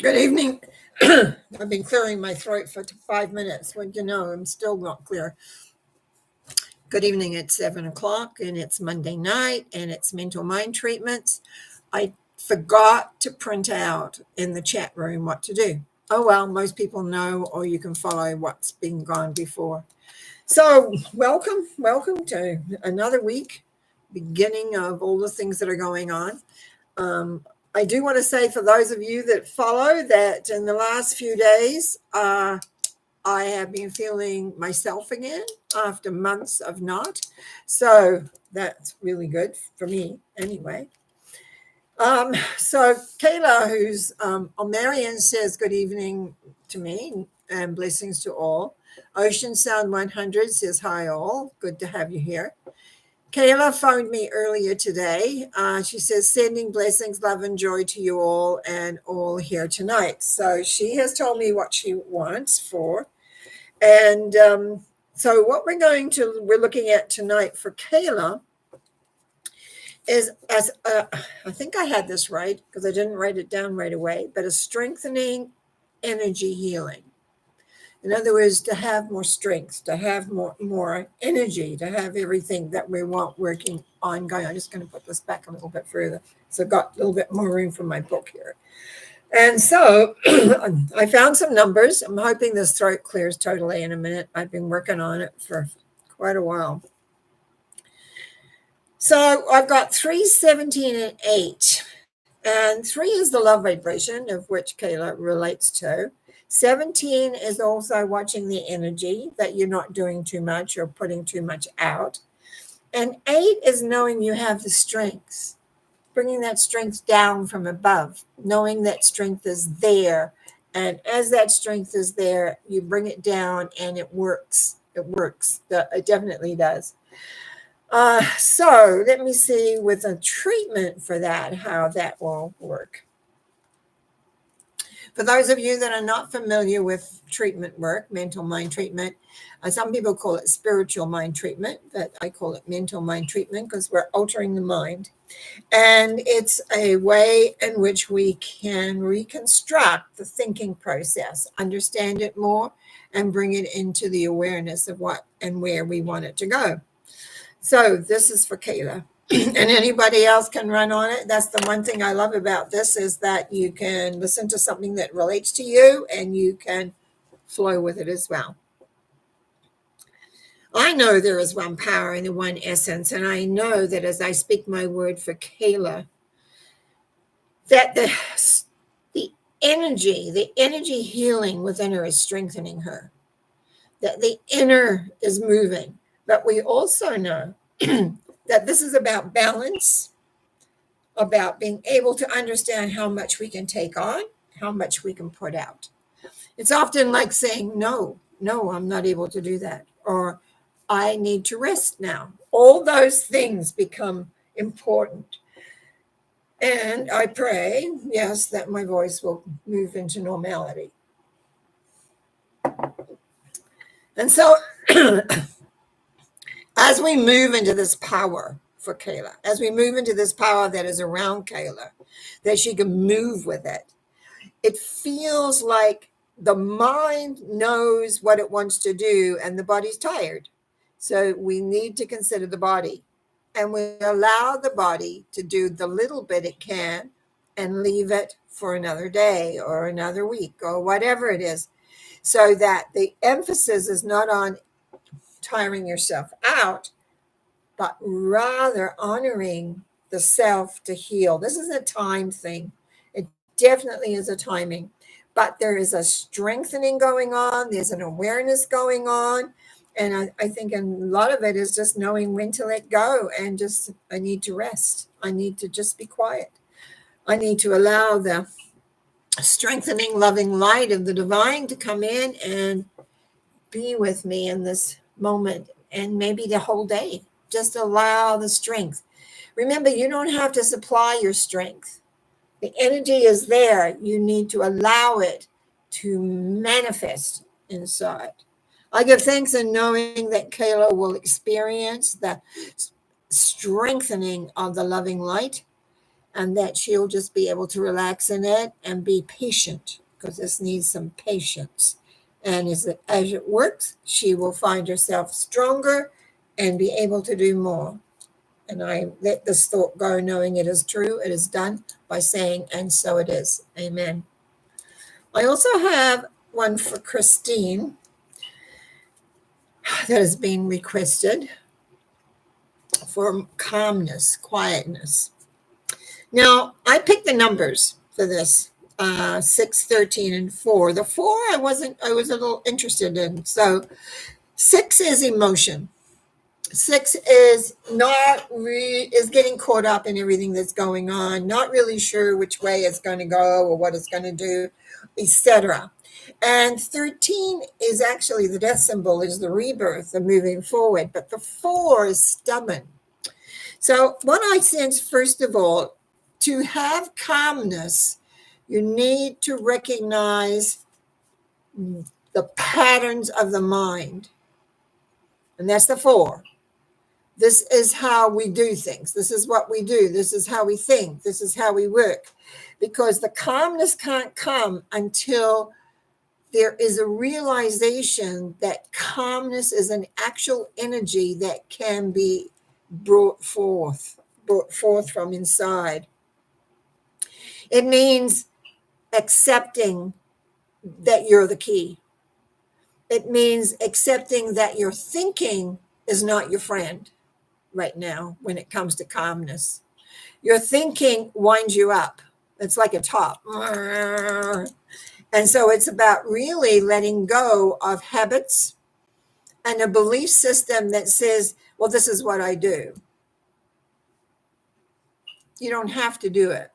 Good evening. I've been clearing my throat for 5 minutes. Well, I'm still not clear. Good evening. It's 7 o'clock and it's Monday night and it's mental mind treatments. I forgot to print out in the chat room what to do. Oh, well, most people know, or you can follow what's been gone before. So, welcome to another week, beginning of all the things that are going on. I do want to say for those of you that follow that in the last few days, I have been feeling myself again after months of not. So that's really good for me anyway. So Kayla, who's Marion, says good evening to me and blessings to all. Ocean Sound 100 says hi all. Good to have you here. Kayla phoned me earlier today. She says, sending blessings, love, and joy to you all and all here tonight. So she has told me what she wants for. And so what we're looking at tonight for Kayla is, I think I had this right because I didn't write it down right away, but a strengthening energy healing. In other words, to have more strength, to have more energy, to have everything that we want working ongoing. I'm just going to put this back a little bit further. So I've got a little bit more room for my book here. And so I found some numbers. I'm hoping this throat clears totally in a minute. I've been working on it for quite a while. So I've got 3, 17, and 8. And 3 is the love vibration of which Kayla relates to. 17 is also watching the energy, that you're not doing too much or putting too much out. And 8 is knowing you have the strengths, bringing that strength down from above, knowing that strength is there. And as that strength is there, you bring it down and it works. It works. It definitely does. So let me see with a treatment for that, how that will work. For those of you that are not familiar with treatment work, mental mind treatment, some people call it spiritual mind treatment, but I call it mental mind treatment because we're altering the mind. And it's a way in which we can reconstruct the thinking process, understand it more, and bring it into the awareness of what and where we want it to go. So this is for Kayla. And anybody else can run on it. That's the one thing I love about this, is that you can listen to something that relates to you and you can flow with it as well. I know there is one power and the one essence, and I know that as I speak my word for Kayla, that the energy healing within her is strengthening her, that the inner is moving. But we also know that this is about balance, about being able to understand how much we can take on, how much we can put out. It's often like saying, no, I'm not able to do that. Or I need to rest now. All those things become important. And I pray, yes, that my voice will move into normality. And so as we move into this power for Kayla, as we move into this power that is around Kayla, that she can move with it, it feels like the mind knows what it wants to do and the body's tired. So we need to consider the body, and we allow the body to do the little bit it can and leave it for another day or another week or whatever it is, so that the emphasis is not on tiring yourself out, but rather honoring the self to heal. This is a time thing. It definitely is a timing, but there is a strengthening going on. There's an awareness going on. And I think a lot of it is just knowing when to let go and just, I need to rest. I need to just be quiet. I need to allow the strengthening, loving light of the divine to come in and be with me in this moment, and maybe the whole day. Just allow the strength. Remember, you don't have to supply your strength. The energy is there. You need to allow it to manifest inside. I give thanks in knowing that Kayla will experience the strengthening of the loving light, and that she'll just be able to relax in it and be patient, because this needs some patience. And as it works, she will find herself stronger and be able to do more. And I let this thought go, knowing it is true, it is done, by saying, and so it is. Amen. I also have one for Christine that has been requested for calmness, quietness. Now, I picked the numbers for this 6, 13, and 4. The 4 I was a little interested in. So 6 is emotion. 6 is is getting caught up in everything that's going on, not really sure which way it's going to go or what it's going to do, etc. And 13 is actually the death symbol, is the rebirth, the moving forward. But the 4 is stubborn. So what I sense, first of all, to have calmness, you need to recognize the patterns of the mind. And that's the 4. This is how we do things. This is what we do. This is how we think. This is how we work. Because the calmness can't come until there is a realization that calmness is an actual energy that can be brought forth from inside. It means accepting that you're the key. It means accepting that your thinking is not your friend right now when it comes to calmness. Your thinking winds you up. It's like a top. And so it's about really letting go of habits and a belief system that says, well, this is what I do. You don't have to do it.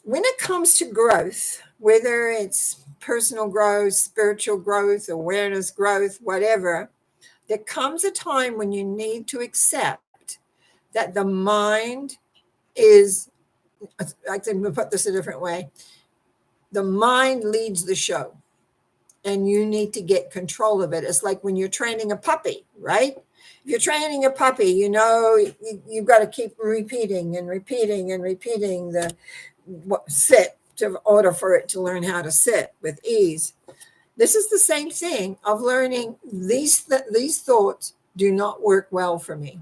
When it comes to growth, whether it's personal growth, spiritual growth, awareness growth, whatever, there comes a time when you need to accept that the mind is, I think we'll put this a different way, the mind leads the show, and you need to get control of it. It's like when you're training a puppy, right? If you're training a puppy, you've got to keep repeating and repeating and repeating the sit in order for it to learn how to sit with ease. This is the same thing of learning these thoughts do not work well for me.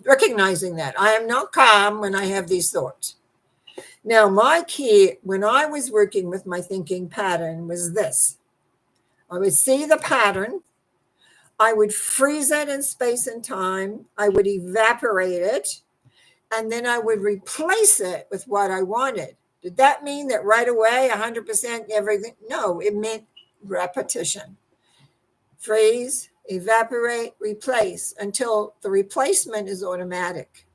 Recognizing that I am not calm when I have these thoughts. Now, my key when I was working with my thinking pattern was this. I would see the pattern. I would freeze it in space and time. I would evaporate it. And then I would replace it with what I wanted. Did that mean that right away, 100% everything? No, it meant repetition. Freeze, evaporate, replace until the replacement is automatic.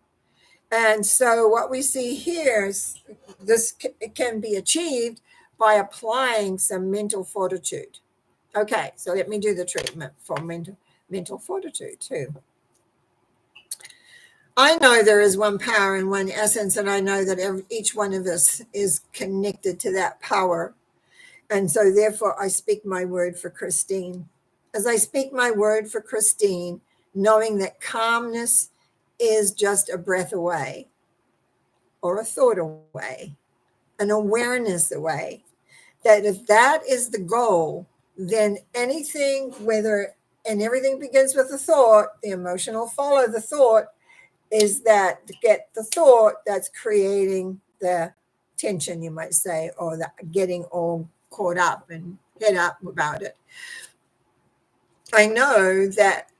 And so what we see here is this can be achieved by applying some mental fortitude. Okay, so let me do the treatment for mental fortitude too. I know there is one power and one essence, and I know that each one of us is connected to that power. And so therefore I speak my word for Christine. As I speak my word for Christine, knowing that calmness is just a breath away, or a thought away, an awareness away, that if that is the goal, then anything, and everything begins with a thought, the emotion will follow the thought, is that to get the thought that's creating the tension, you might say, or the getting all caught up and head up about it. I know that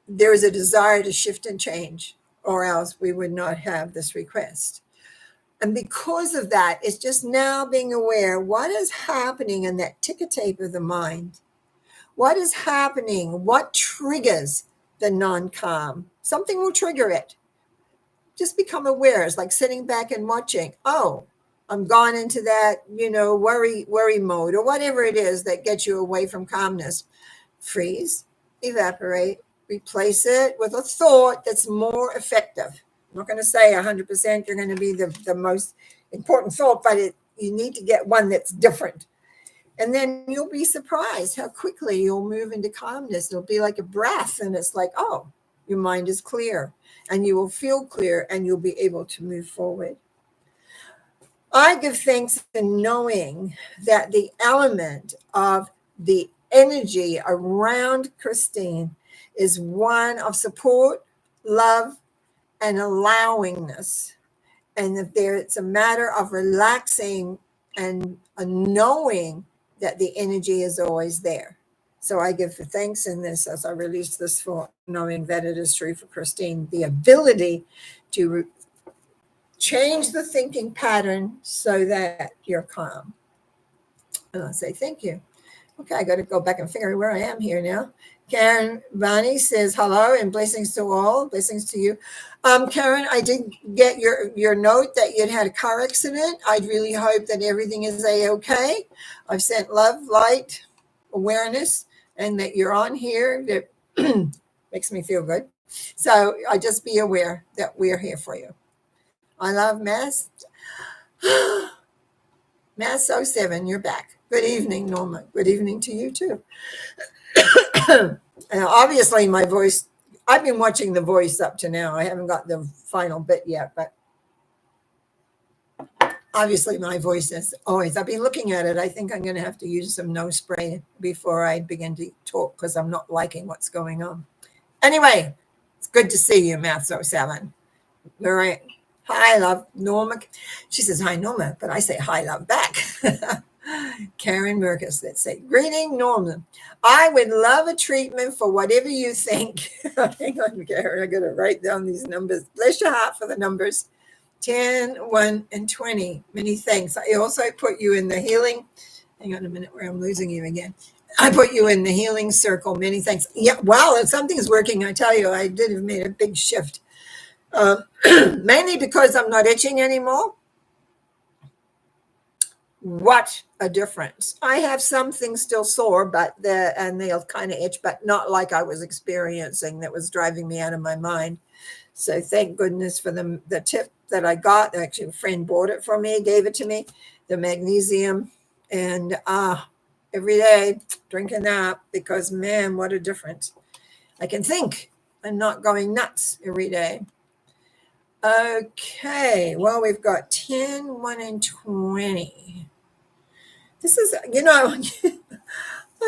there is a desire to shift and change, or else we would not have this request. And because of that, it's just now being aware what is happening in that ticker tape of the mind. What is happening? What triggers the non-calm? Something will trigger it. Just become aware. It's like sitting back and watching. Oh, I'm gone into that, worry mode, or whatever it is that gets you away from calmness. Freeze, evaporate, replace it with a thought that's more effective. I'm not going to say 100% you're going to be the most important thought, but you need to get one that's different. And then you'll be surprised how quickly you'll move into calmness. It'll be like a breath, and it's like, oh, Your mind is clear, and you will feel clear, and you'll be able to move forward. I give thanks in knowing that the element of the energy around Christine is one of support, love, and allowingness. And that there it's a matter of relaxing and knowing that the energy is always there. So I give thanks in this as I release this for knowing that it is true for Christine, the ability to change the thinking pattern so that you're calm. And I say, thank you. Okay, I got to go back and figure out where I am here now. Karen Vani says hello and blessings to all. Blessings to you. Karen, I did get your note that you'd had a car accident. I really hope that everything is a-okay. I've sent love, light, awareness, and that you're on here. That makes me feel good. So I just be aware that we're here for you. I love Mass. Mass 07, you're back. Good evening, Norma. Good evening to you, too. Obviously, my voice, I've been watching The Voice up to now. I haven't got the final bit yet, but obviously my voice is always, I've been looking at it. I think I'm going to have to use some nose spray before I begin to talk because I'm not liking what's going on. Anyway, it's good to see you, Math 07. All right. Hi, love. Norma. She says, hi, Norma, but I say hi, love back. Karen Merkus, let's say, greeting, Norma. I would love a treatment for whatever you think. Hang on, Karen, I got to write down these numbers. Bless your heart for the numbers. 10, 1, and 20. Many thanks. I also put you in the healing. Hang on a minute where I'm losing you again. I put you in the healing circle. Many thanks. Yeah, wow, if something's working, I tell you, I did have made a big shift. Mainly because I'm not itching anymore. What a difference. I have some things still sore, but they'll kind of itch, but not like I was experiencing that was driving me out of my mind. So thank goodness for the tip that I got. Actually, a friend bought it for me, gave it to me, the magnesium. And every day drinking that because, man, what a difference. I can think. I'm not going nuts every day. Okay, well, we've got 10, 1, and 20. This is, I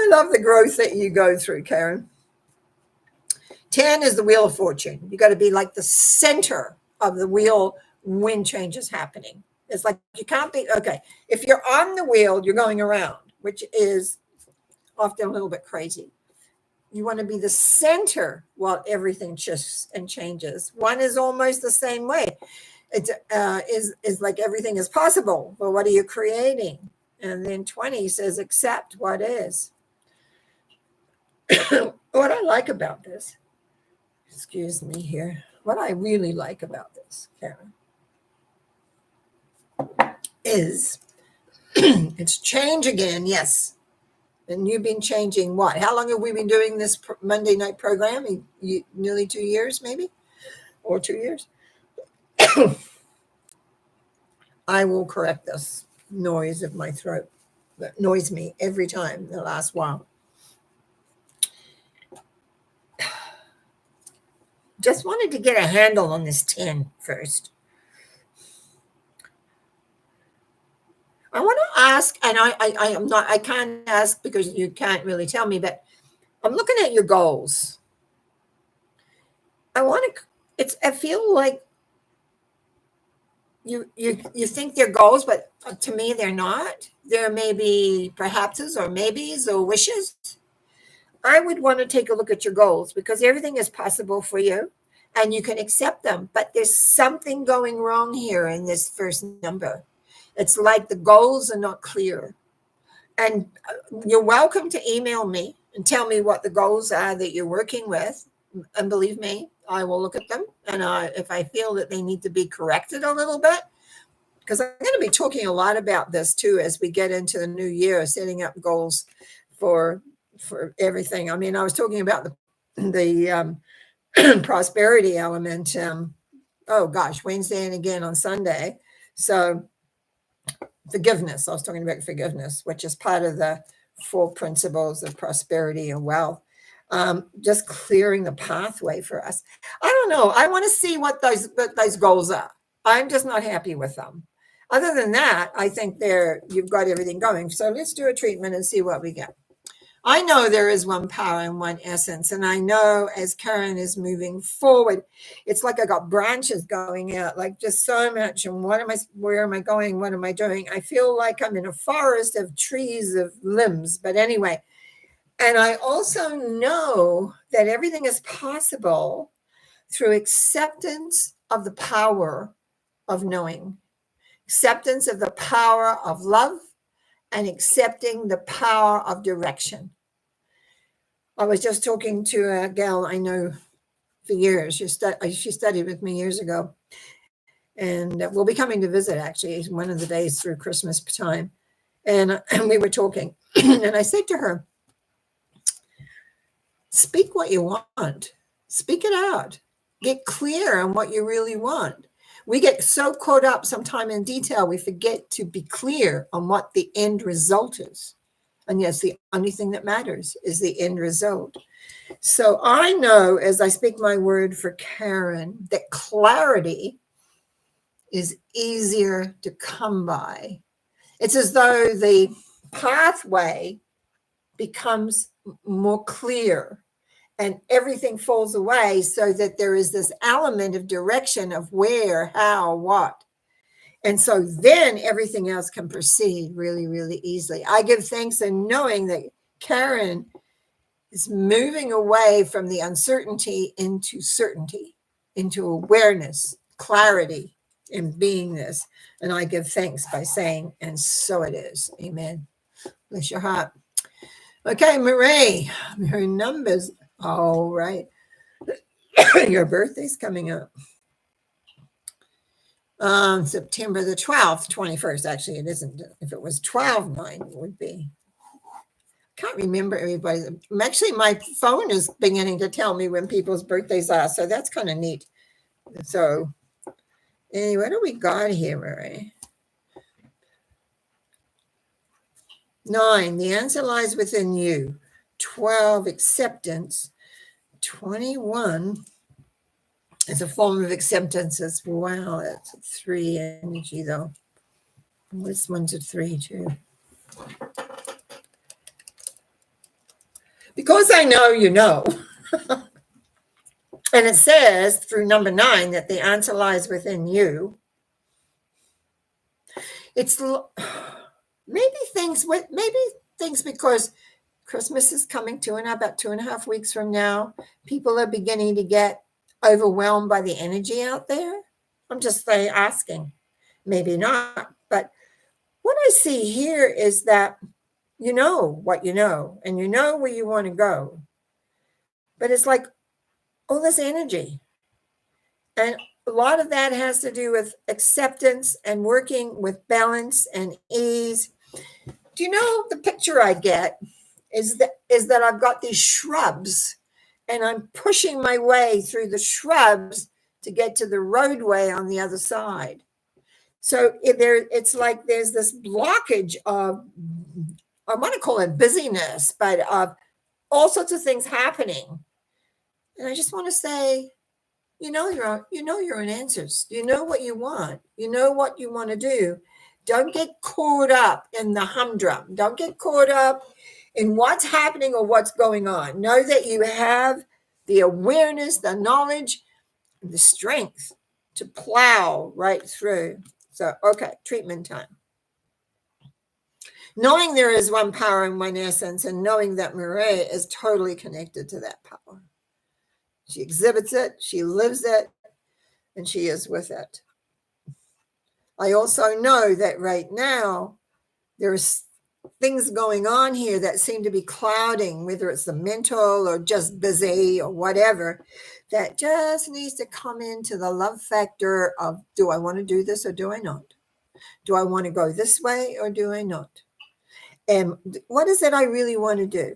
love the growth that you go through, Karen. 10 is the wheel of fortune. You got to be like the center of the wheel when change is happening. It's like you can't be, okay, if you're on the wheel, you're going around, which is often a little bit crazy. You want to be the center while everything shifts and changes. 1 is almost the same way. It is like everything is possible, but what are you creating? And then 20 says accept what is. What I like about this, excuse me here, what I really like about this, Karen, is it's change again, yes. And you've been changing what? How long have we been doing this Monday night program? Nearly 2 years, maybe? Or 2 years? I will correct this noise of my throat that annoys me every time the last while. Just wanted to get a handle on this 10 first. I want to ask, and I can't ask because you can't really tell me, but I'm looking at your goals. I feel like you think they're goals, but to me they're not. There may be perhapses or maybes or wishes. I would want to take a look at your goals because everything is possible for you and you can accept them. But there's something going wrong here in this first number. It's like the goals are not clear. And you're welcome to email me and tell me what the goals are that you're working with. And believe me, I will look at them. And if I feel that they need to be corrected a little bit, because I'm going to be talking a lot about this too as we get into the new year, setting up goals for everything. I mean, I was talking about the prosperity element. Wednesday and again on Sunday. So forgiveness. I was talking about forgiveness, which is part of the 4 principles of prosperity and wealth. just clearing the pathway for us. I don't know. I want to see what those goals are. I'm just not happy with them. Other than that, I think you've got everything going. So let's do a treatment and see what we get. I know there is one power and one essence, and I know as Karen is moving forward, it's like I got branches going out, like just so much. And where am I going? What am I doing? I feel like I'm in a forest of trees of limbs. But anyway, and I also know that everything is possible through acceptance of the power of knowing, acceptance of the power of love, and accepting the power of direction. I was just talking to a gal I know for years. She studied with me years ago, and will be coming to visit actually one of the days through Christmas time. And we were talking, and I said to her, speak what you want, speak it out, get clear on what you really want. We get so caught up sometime in detail, we forget to be clear on what the end result is. And yes, the only thing that matters is the end result. So I know as I speak my word for Karen that clarity is easier to come by. It's as though the pathway becomes more clear and everything falls away so that there is this element of direction of where, how, what. And so then everything else can proceed really, really easily. I give thanks in knowing that Karen is moving away from the uncertainty into certainty, into awareness, clarity, and beingness. And I give thanks by saying, and so it is. Amen. Bless your heart. Okay, Marie, her numbers. All right. Your birthday's coming up. September the 12th, 21st. Actually, it isn't. If it was 12/9, it would be. Can't remember everybody. Actually, my phone is beginning to tell me when people's birthdays are, so that's kind of neat. So, anyway, what do we got here, Marie? 9, the answer lies within you. 12, acceptance. 21 is a form of acceptance as well. It's 3 energy, though. This one's a 3, too. Because I know you know. And it says through number 9 that the answer lies within you. It's maybe things because Christmas is coming about 2.5 weeks from now. People are beginning to get overwhelmed by the energy out there. I'm just asking, maybe not. But what I see here is that you know what you know, and you know where you want to go. But it's like all this energy. And a lot of that has to do with acceptance and working with balance and ease. Do you know the picture I get is that I've got these shrubs and I'm pushing my way through the shrubs to get to the roadway on the other side. So it's like there's this blockage of, I want to call it busyness, but of all sorts of things happening. And I just want to say, you know your own answers. You know what you want. You know what you want to do. Don't get caught up in the humdrum. Don't get caught up in what's happening or what's going on. Know that you have the awareness, the knowledge, and the strength to plow right through. So, okay, treatment time. Knowing there is one power and one essence, and knowing that Marie is totally connected to that power. She exhibits it, she lives it, and she is with it. I also know that right now there's things going on here that seem to be clouding, whether it's the mental or just busy or whatever, that just needs to come into the love factor of, do I want to do this or do I not? Do I want to go this way or do I not? And what is it I really want to do?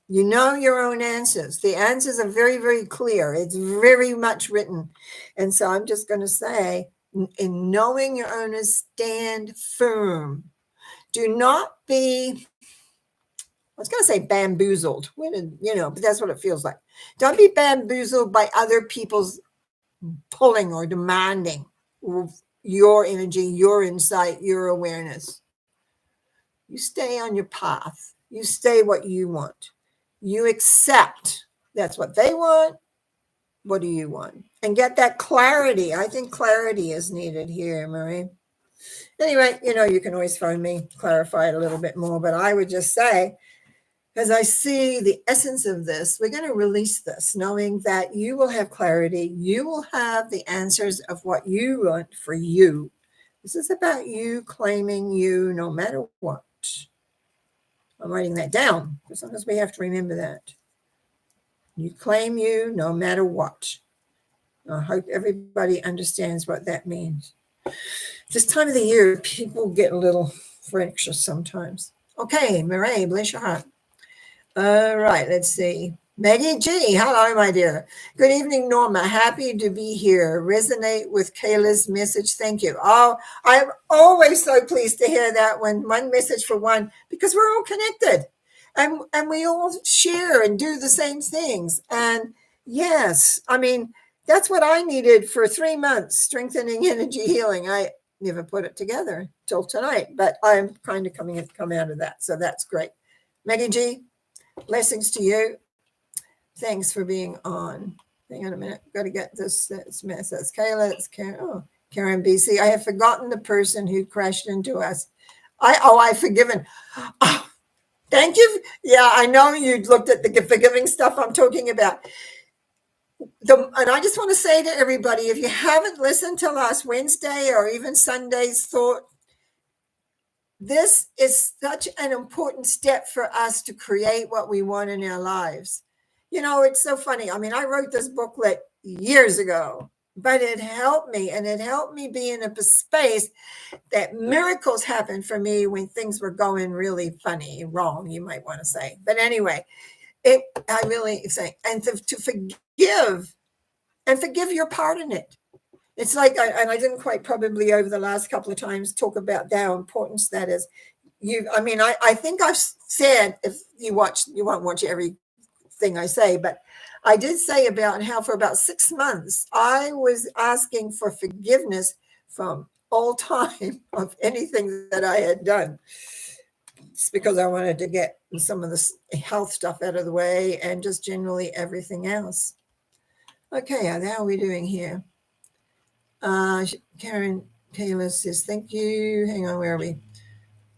You know your own answers. The answers are very, very clear. It's very much written. And so I'm just going to say, in knowing your owners, stand firm. Do not be was going to say bamboozled. But that's what it feels like. Don't be bamboozled by other people's pulling or demanding your energy, your insight, your awareness. You stay on your path. You stay what you want. You accept that's what they want. What do you want? And get that clarity. I think clarity is needed here, Marie. Anyway, you can always phone me, clarify it a little bit more. But I would just say, as I see the essence of this, we're going to release this, knowing that you will have clarity. You will have the answers of what you want for you. This is about you claiming you no matter what. I'm writing that down because sometimes we have to remember that. You claim you no matter what. I hope everybody understands what that means. This time of the year, people get a little fractious sometimes. Okay, Mireille, bless your heart. All right, let's see. Maggie G, hello, my dear. Good evening, Norma. Happy to be here. Resonate with Kayla's message. Thank you. Oh, I'm always so pleased to hear that one message for one, because we're all connected and we all share and do the same things. And yes, I mean, that's what I needed for 3 months, strengthening energy healing. I never put it together till tonight, but I'm kind of come out of that. So that's great. Maggie G, blessings to you. Thanks for being on. Hang on a minute. Got to get this. That's Kayla. It's Karen. Oh, Karen BC. I have forgotten the person who crashed into us. I've forgiven. Oh, thank you. Yeah, I know you looked at the forgiving stuff I'm talking about. And I just want to say to everybody, if you haven't listened to last Wednesday or even Sunday's thought, this is such an important step for us to create what we want in our lives. It's so funny. I mean, I wrote this booklet years ago, but it helped me, and it helped me be in a space that miracles happened for me when things were going really funny, wrong, you might want to say. But anyway, I really say, and to forgive and forgive your part in it. It's like, and I didn't quite probably over the last couple of times talk about how important that is. I think I've said, if you won't watch everything I say, but I did say about how for about 6 months, I was asking for forgiveness from all time of anything that I had done. It's because I wanted to get some of the health stuff out of the way and just generally everything else. Okay, how are we doing here? Karen Kayla says, thank you. Hang on, where are we?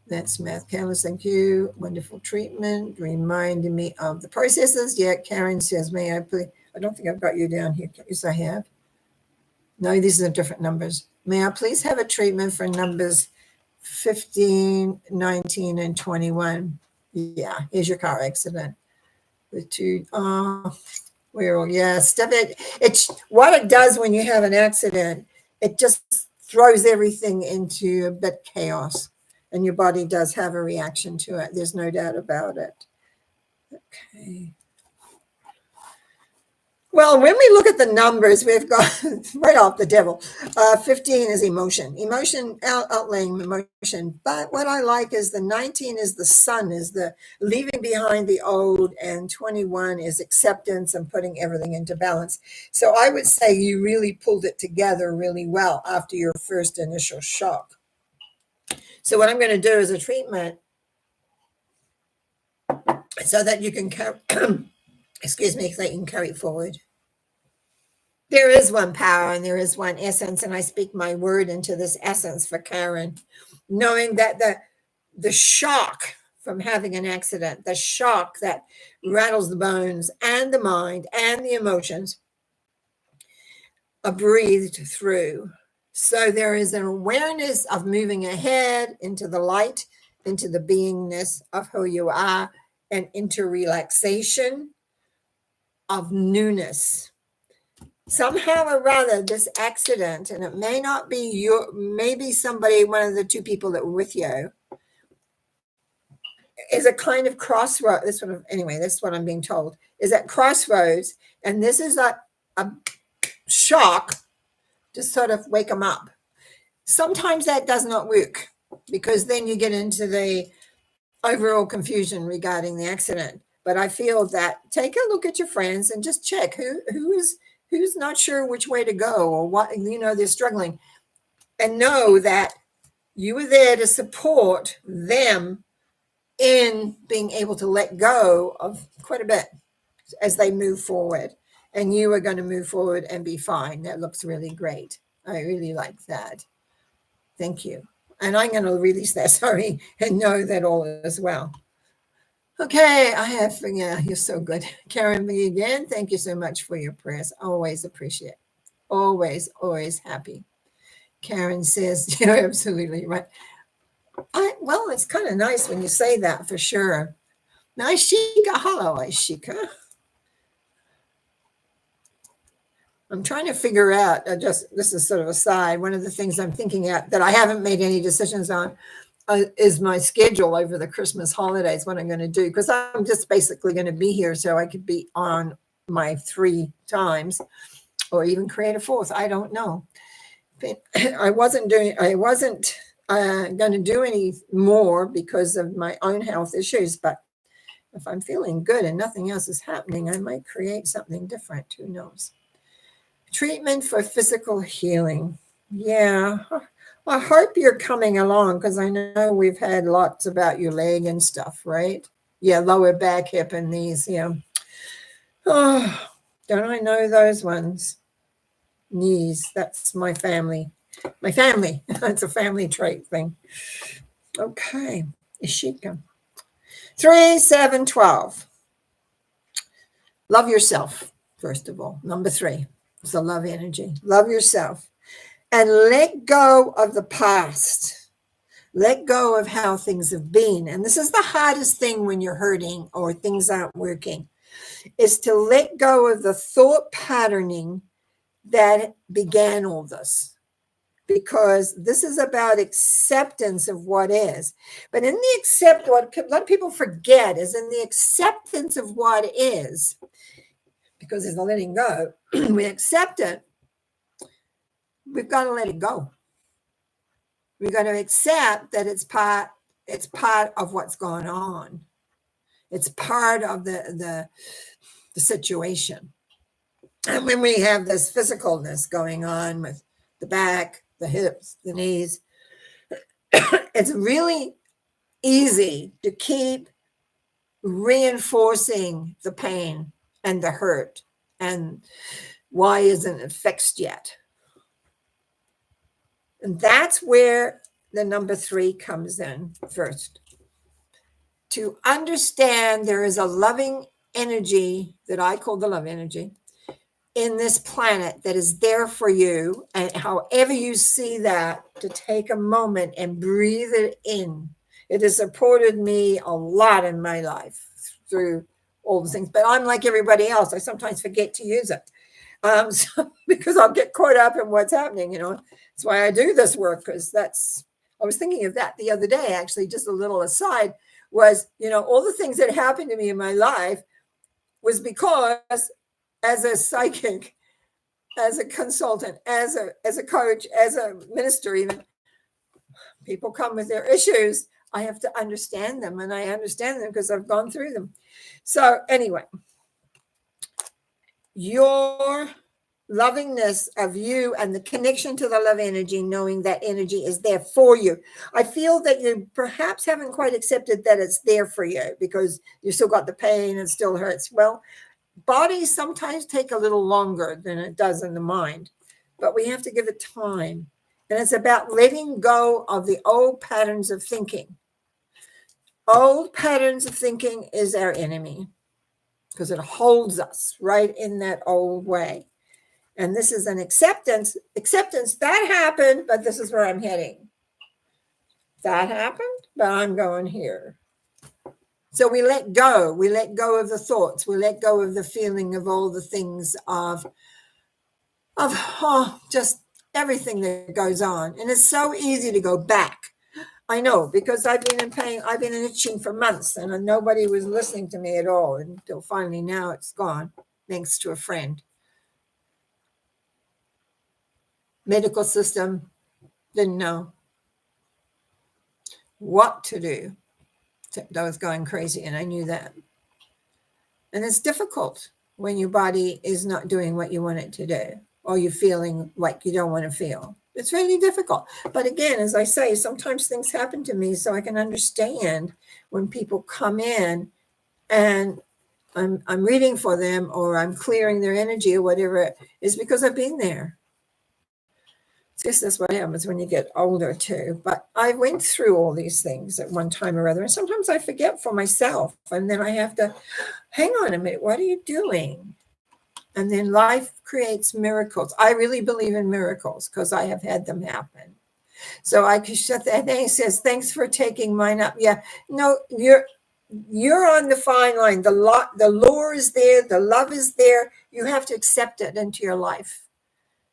That's Math. Kayla, thank you. Wonderful treatment. Reminding me of the processes. Yeah, Karen says, may I please? I don't think I've got you down here. Yes, I have. No, these are different numbers. May I please have a treatment for numbers 15, 19, and 21? Yeah, here's your car accident. The two, step it. It's what it does when you have an accident. It just throws everything into a bit chaos, and your body does have a reaction to it. There's no doubt about it. Okay. Well, when we look at the numbers, we've got right off the devil. 15 is emotion, outlaying emotion. But what I like is the 19 is the sun, is the leaving behind the old, and 21 is acceptance and putting everything into balance. So I would say you really pulled it together really well after your first initial shock. So what I'm going to do is a treatment so that you can carry, excuse me, so you can carry it forward. There is one power and there is one essence, and I speak my word into this essence for Karen, knowing that the shock from having an accident, the shock that rattles the bones and the mind and the emotions are breathed through. So there is an awareness of moving ahead into the light, into the beingness of who you are, and into relaxation of newness. Somehow or rather, this accident, and it may not be maybe somebody, one of the two people that were with you, is a kind of crossroad. That's what I'm being told, is at crossroads. And this is a shock to sort of wake them up. Sometimes that does not work, because then you get into the overall confusion regarding the accident. But I feel that take a look at your friends and just check who's not sure which way to go or what they're struggling, and know that you were there to support them in being able to let go of quite a bit as they move forward. And you are going to move forward and be fine. That looks really great. I really like that. Thank you. And I'm going to release that, sorry, and know that all is well. Okay, yeah, you're so good. Karen me again. Thank you so much for your prayers. Always appreciate. Always, always happy. Karen says, you're absolutely right. Well, it's kind of nice when you say that for sure. Nice, Shika. Hello, Shika. I'm trying to figure out, this is sort of a side. One of the things I'm thinking at that I haven't made any decisions on is my schedule over the Christmas holidays, what I'm going to do, because I'm just basically going to be here so I could be on my 3 times or even create a 4th. I don't know. But I wasn't going to do any more because of my own health issues. But if I'm feeling good and nothing else is happening, I might create something different. Who knows? Treatment for physical healing. Yeah. I hope you're coming along because I know we've had lots about your leg and stuff, right? Yeah, lower back, hip, and knees. Yeah. Oh, don't I know those ones? Knees. That's my family. My family. It's a family trait thing. Okay. Ishika. 3, 7, 12. Love yourself, first of all. Number 3. It's the love energy. Love yourself. And let go of the past. Let go of how things have been. And this is the hardest thing when you're hurting or things aren't working, is to let go of the thought patterning that began all this. Because this is about acceptance of what is. But in the what a lot of people forget is in the acceptance of what is, because there's the letting go, we accept it, we've got to let it go. We've got to accept that it's part of what's going on. It's part of the situation. And when we have this physicalness going on with the back, the hips, the knees, it's really easy to keep reinforcing the pain and the hurt. And why isn't it fixed yet? And that's where the number 3 comes in first. To understand there is a loving energy that I call the love energy in this planet that is there for you. And however you see that, to take a moment and breathe it in. It has supported me a lot in my life through all the things. But I'm like everybody else. I sometimes forget to use it. Because I'll get caught up in what's happening, That's why I do this work, because I was thinking of that the other day, actually, just a little aside, was, all the things that happened to me in my life was because as a psychic, as a consultant, as a coach, as a minister, even, people come with their issues. I have to understand them, and I understand them because I've gone through them. So anyway, your lovingness of you and the connection to the love energy, knowing that energy is there for you. I feel that you perhaps haven't quite accepted that it's there for you because you still got the pain and it still hurts. Well, bodies sometimes take a little longer than it does in the mind, but we have to give it time. And it's about letting go of the old patterns of thinking. Old patterns of thinking is our enemy because it holds us right in that old way. And this is an acceptance that happened, but this is where I'm heading. That happened, but I'm going here. So we let go of the thoughts, we let go of the feeling of all the things of just everything that goes on. And it's so easy to go back. I know, because I've been in pain, I've been itching for months, and nobody was listening to me at all until finally now it's gone, thanks to a friend. Medical system didn't know what to do. I was going crazy, and I knew that. And it's difficult when your body is not doing what you want it to do, or you're feeling like you don't want to feel. It's really difficult. But again, as I say, sometimes things happen to me so I can understand when people come in and I'm reading for them, or I'm clearing their energy, or whatever, is because I've been there. I guess that's what happens when you get older too. But I went through all these things at one time or other, and sometimes I forget for myself, and then I have to hang on a minute. What are you doing? And then life creates miracles. I really believe in miracles because I have had them happen. So I could shut that. And then he says, "Thanks for taking mine up." Yeah, no, you're on the fine line. The lure is there. The love is there. You have to accept it into your life.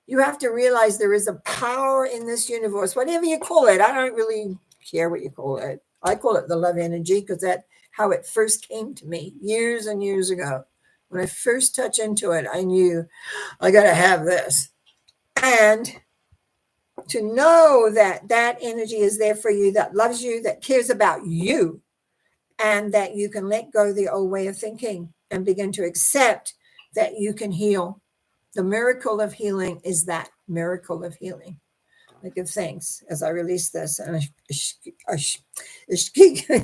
You have to realize there is a power in this universe, whatever you call it. I don't really care what you call it. I call it the love energy because that's how it first came to me years and years ago. When I first touched into it, I knew I got to have this. And to know that that energy is there for you, that loves you, that cares about you, and that you can let go of the old way of thinking and begin to accept that you can heal. The miracle of healing is that miracle of healing. I give thanks as I release this. And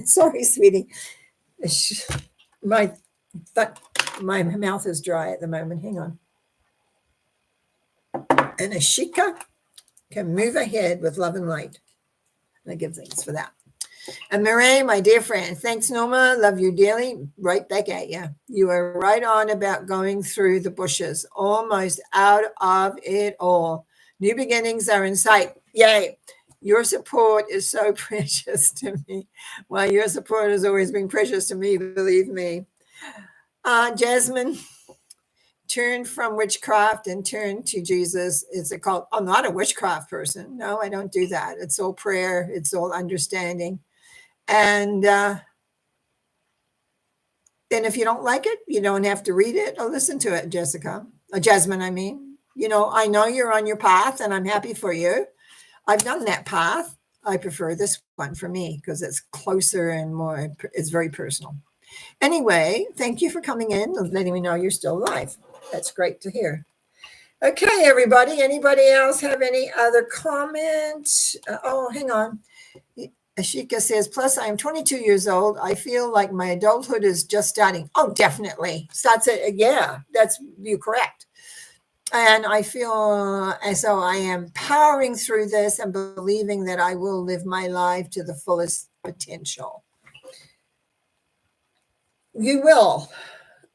sorry, sweetie. My mouth is dry at the moment. Hang on. And Ashika can move ahead with love and light. And I give thanks for that. And Marae, my dear friend, thanks, Norma. Love you dearly. Right back at you. You are right on about going through the bushes, almost out of it all. New beginnings are in sight. Yay. Your support is so precious to me. Well, your support has always been precious to me, believe me. Jasmine, turn from witchcraft and turn to Jesus. It's called, I'm not a witchcraft person. No, I don't do that. It's all prayer. It's all understanding. And then if you don't like it, you don't have to read it or listen to it, Jessica. Jasmine, I mean. You know, I know you're on your path, and I'm happy for you. I've done that path. I prefer this one for me because it's closer and more, it's very personal. Anyway, thank you for coming in and letting me know you're still alive. That's great to hear. Okay, everybody. Anybody else have any other comments? Hang on. Ashika says, plus I am 22 years old. I feel like my adulthood is just starting. Oh, definitely. Starts it. Yeah, that's you're correct. And I feel as though I am powering through this and believing that I will live my life to the fullest potential. You will.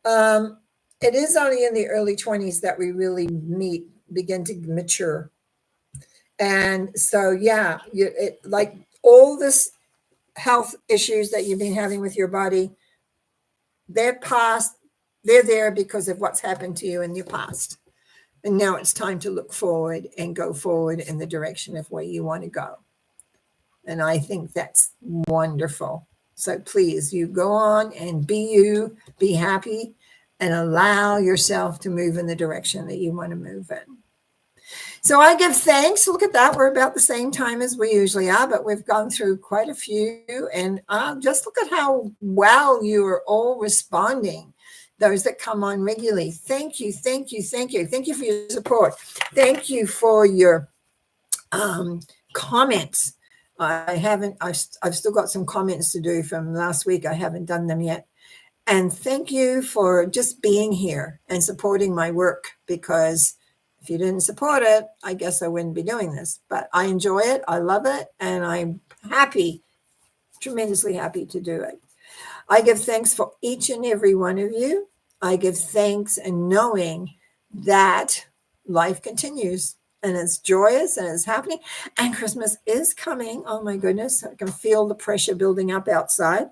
It is only in the early 20s that we really begin to mature. And so, yeah, like all this health issues that you've been having with your body, they're past, they're there because of what's happened to you in your past. And now it's time to look forward and go forward in the direction of where you want to go. And I think that's wonderful. So please, you go on and be you, be happy, and allow yourself to move in the direction that you want to move in. So I give thanks. Look at that. We're about the same time as we usually are, but we've gone through quite a few. And just look at how well you are all responding. Those that come on regularly. Thank you, thank you, thank you. Thank you for your support. Thank you for your comments. I've still got some comments to do from last week. I haven't done them yet. And thank you for just being here and supporting my work, because if you didn't support it, I guess I wouldn't be doing this. But I enjoy it. I love it. And I'm happy, tremendously happy to do it. I give thanks for each and every one of you. I give thanks and knowing that life continues and it's joyous and it's happening. And Christmas is coming. Oh my goodness. I can feel the pressure building up outside.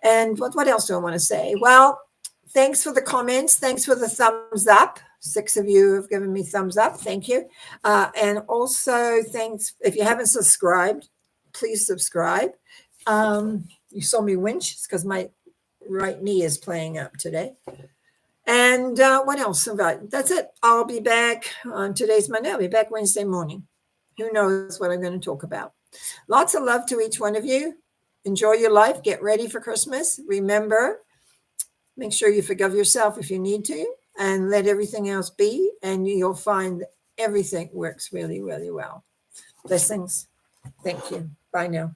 And what else do I want to say? Well, thanks for the comments. Thanks for the thumbs up. 6 of you have given me thumbs up. Thank you. And also thanks. If you haven't subscribed, please subscribe. You saw me winch because my right knee is playing up today. And what else? That's it. I'll be back on today's Monday. I'll be back Wednesday morning. Who knows what I'm going to talk about? Lots of love to each one of you. enjoy your life. Get ready for Christmas. Remember, make sure you forgive yourself if you need to, and let everything else be, and you'll find everything works really, really well. Blessings. Thank you. Bye now.